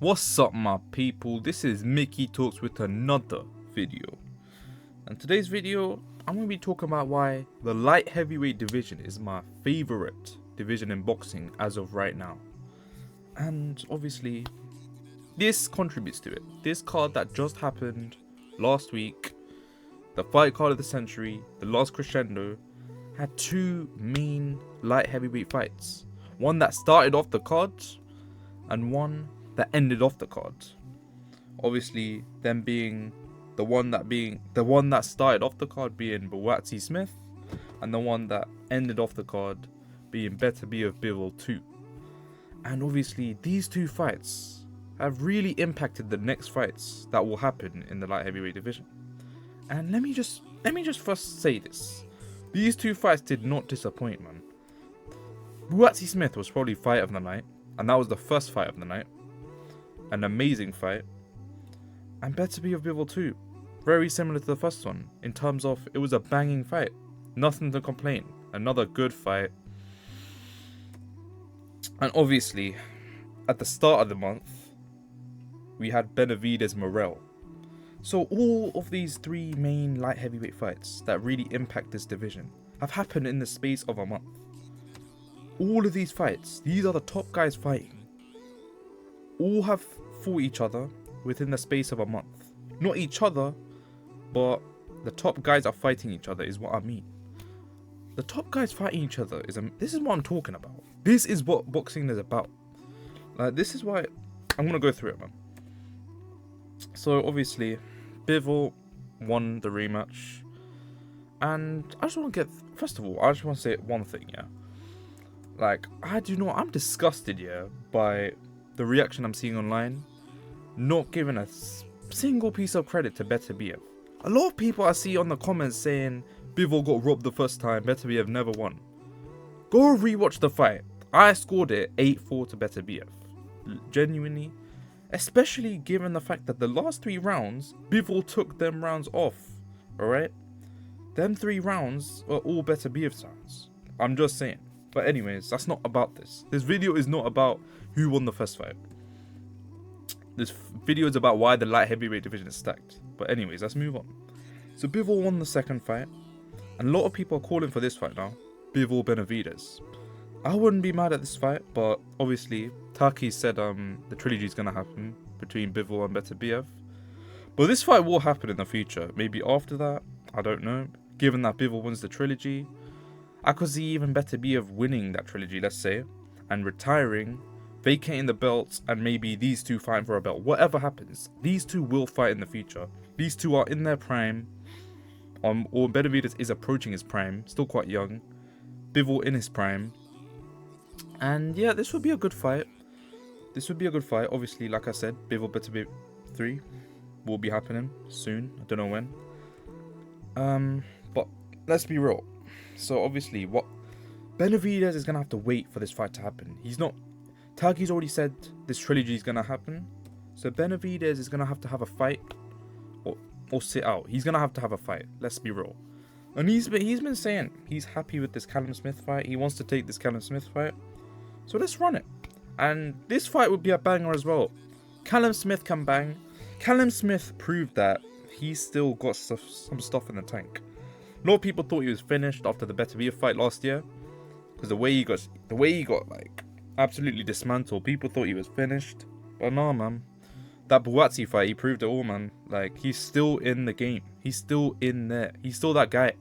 What's up, my people? This is Mickey Talks with another video. And today's video, I'm going to be talking about why the light heavyweight division is my favorite division in boxing as of right now. And obviously, this contributes to it. This card that just happened last week, the fight card of the century, the last crescendo, had two main light heavyweight fights. One that started off the card and one that ended off the card. Obviously, them being the one that started off the card being Buatsi Smith, and the one that ended off the card being Beterbiev Bivol 2. And obviously, these two fights have really impacted the next fights that will happen in the light heavyweight division. And let me just first say this: these two fights did not disappoint, man. Buatsi Smith was probably fight of the night, and that was the first fight of the night. An amazing fight. And Beterbiev Bivol 2, very similar to the first one in terms of it was a banging fight. Nothing to complain. Another good fight. And obviously, at the start of the month, we had Benavidez Morel. So all of these three main light heavyweight fights that really impact this division have happened in the space of a month. All of these fights, these are the top guys fighting, all have fought each other within the space of a month. Not each other, but the top guys are fighting each other is what I mean. The top guys fighting each other this is what I'm talking about. This is what boxing is about. This is why I'm gonna go through it, man. So obviously, Bivol won the rematch, and I just want to first of all, I just want to say one thing, yeah. I'm disgusted, yeah, by the reaction I'm seeing online, not giving a single piece of credit to Beterbiev. A lot of people I see on the comments saying Bivol got robbed the first time, Beterbiev never won. Go rewatch the fight. I scored it 8-4 to Beterbiev. Genuinely. Especially given the fact that the last 3 rounds, Bivol took them rounds off. Alright? Them 3 rounds are all Beterbiev's rounds. I'm just saying. But anyways, that's not about this. This video is not about who won the first fight. This video is about why the light heavyweight division is stacked. But anyways, let's move on. So Bivol won the second fight. And a lot of people are calling for this fight now. Bivol Benavidez. I wouldn't be mad at this fight, but obviously Taki said the trilogy is going to happen between Bivol and Beterbiev. But this fight will happen in the future. Maybe after that, I don't know. Given that Bivol wins the trilogy, I could see even Beterbiev winning that trilogy, let's say, and retiring, vacating the belts, and maybe these two fighting for a belt. Whatever happens, these two will fight in the future. These two are in their prime, or Benavidez is approaching his prime, still quite young. Bivol in his prime. And yeah, this would be a good fight. Obviously, like I said, Bivol Beterbiev 3 will be happening soon. I don't know when. But let's be real. So obviously, Benavidez is gonna have to wait for this fight to happen. Tagi's already said this trilogy is gonna happen. So Benavidez is gonna have to have a fight, or sit out. He's gonna have to have a fight. Let's be real. And he's been saying he's happy with this Callum Smith fight. He wants to take this Callum Smith fight. So let's run it. And this fight would be a banger as well. Callum Smith can bang. Callum Smith proved that he's still got some stuff in the tank. A lot of people thought he was finished after the Beterbiev fight last year, because the way he got like absolutely dismantled. People thought he was finished, but nah, man. That Buatsi fight, he proved it all, man. Like, he's still in the game. He's still in there. He's still that guy.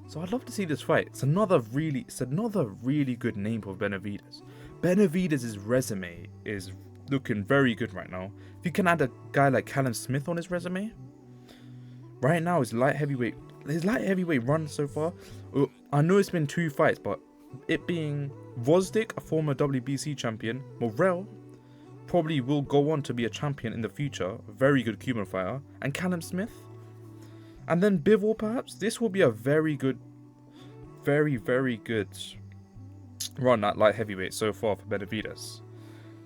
So I'd love to see this fight. It's another really good name for Benavidez. Benavidez's resume is looking very good right now. If you can add a guy like Callum Smith on his resume, right now his light heavyweight run so far, I know it's been 2 fights, but it being Vosdik, a former WBC champion, Morel probably will go on to be a champion in the future, a very good Cuban fighter, and Callum Smith, and then Bivol perhaps. This will be a very good run at light heavyweight so far for Benavidez.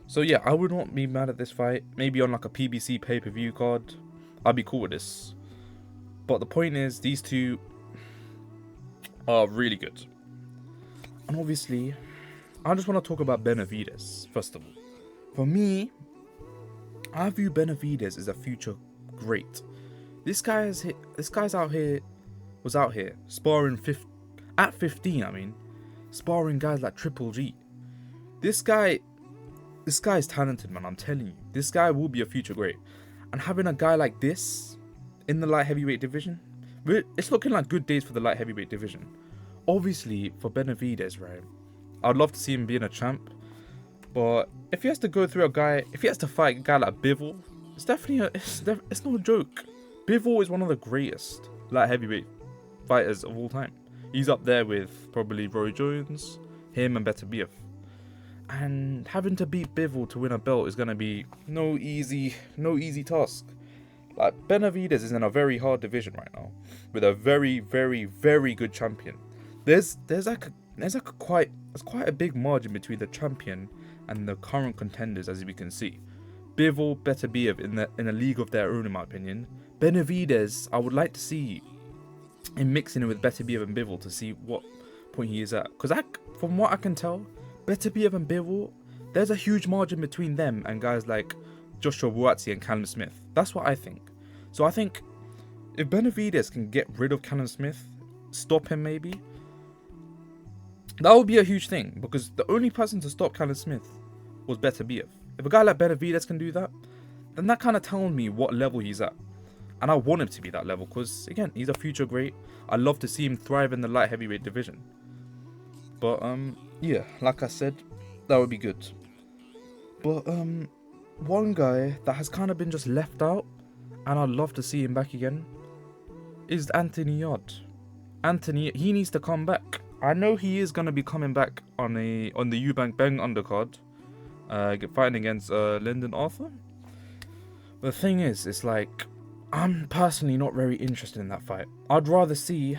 So yeah, I would not be mad at this fight. Maybe on like a PBC pay-per-view card, I'd be cool with this. But the point is, these two are really good. And obviously, I just want to talk about Benavidez, first of all. For me, I view Benavidez as a future great. This guy's out here, was out here sparring at 15. I mean, sparring guys like Triple G. This guy is talented, man. I'm telling you, this guy will be a future great. And having a guy like this in the light heavyweight division, it's looking like good days for the light heavyweight division. Obviously, for Benavidez, right? I'd love to see him being a champ, but if he has to go through if he has to fight a guy like Bivol, it's no joke. Bivol is one of the greatest light heavyweight fighters of all time. He's up there with probably Roy Jones, him and Beterbiev. And having to beat Bivol to win a belt is gonna be no easy task. Like, Benavidez is in a very hard division right now, with a very, very, very good champion. There's quite a big margin between the champion and the current contenders, as we can see. Bivol, Beterbiev in a league of their own, in my opinion. Benavidez, I would like to see him mixing it with Beterbiev and Bivol to see what point he is at. Because from what I can tell, Beterbiev and Bivol, there's a huge margin between them and guys like Joshua Buatsi and Callum Smith. That's what I think. So I think if Benavidez can get rid of Callum Smith, stop him maybe, that would be a huge thing, because the only person to stop Callum Smith was Beterbiev. If a guy like Benavidez can do that, then that kind of tells me what level he's at. And I want him to be that level, because again, he's a future great. I'd love to see him thrive in the light heavyweight division. But yeah, like I said, that would be good. But one guy that has kind of been just left out, and I'd love to see him back again, is Anthony Yarde. Anthony, he needs to come back. I know he is going to be coming back on the Eubank Bang undercard, fighting against Lyndon Arthur. The thing is, it's like, I'm personally not very interested in that fight. I'd rather see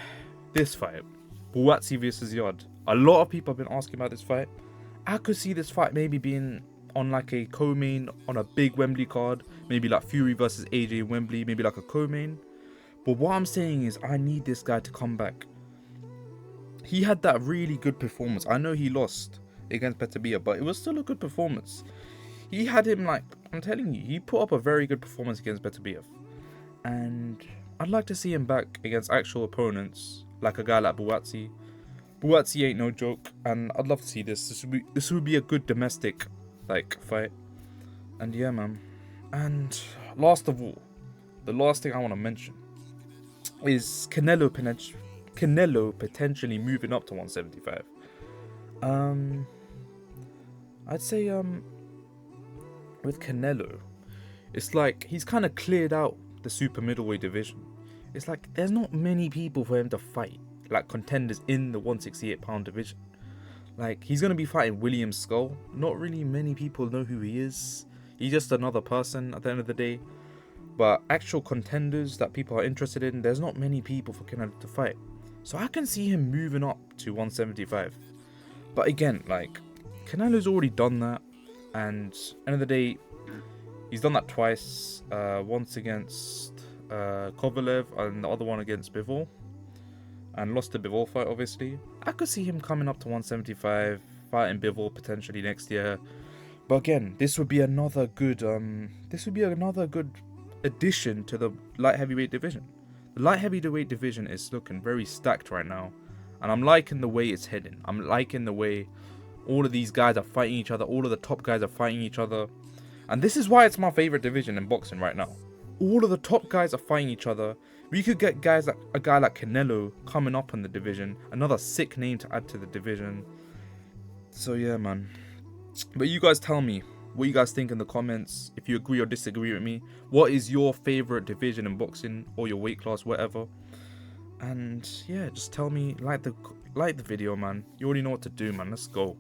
this fight, Buatsi versus Yarde. A lot of people have been asking about this fight. I could see this fight maybe being on like a co-main on a big Wembley card, maybe like Fury versus AJ Wembley, maybe like a co-main. But what I'm saying is, I need this guy to come back. He had that really good performance. I know he lost against Beterbiev, but it was still a good performance. He had him, like, I'm telling you, he put up a very good performance against Beterbiev. And I'd like to see him back against actual opponents, like a guy like Buatsi. Buatsi ain't no joke, and I'd love to see this. This would be a good domestic, like, fight. And yeah, man. And last of all, the last thing I want to mention is Canelo potentially moving up to 175. I'd say with Canelo, it's like he's kind of cleared out the super middleweight division. It's like there's not many people for him to fight, like contenders in the 168-pound division. Like, he's gonna be fighting William Skull. Not really many people know who he is. He's just another person at the end of the day. But actual contenders that people are interested in, there's not many people for Canelo to fight. So I can see him moving up to 175. But again, like, Canelo's already done that. And end of the day, he's done that twice. Once against Kovalev and the other one against Bivol. And lost the Bivol fight, obviously. I could see him coming up to 175, fighting Bivol potentially next year. But again, this would be another good addition to the light heavyweight division. The light heavyweight division is looking very stacked right now, and I'm liking the way it's heading. I'm liking the way all of these guys are fighting each other. All of the top guys are fighting each other, and this is why it's my favorite division in boxing right now. All of the top guys are fighting each other. We could get guys like a guy like Canelo coming up in the division, another sick name to add to the division. So yeah, man. But you guys tell me what you guys think in the comments, if you agree or disagree with me. What is your favorite division in boxing, or your weight class, whatever? And yeah, just tell me, like the video, man. You already know what to do, man. Let's go.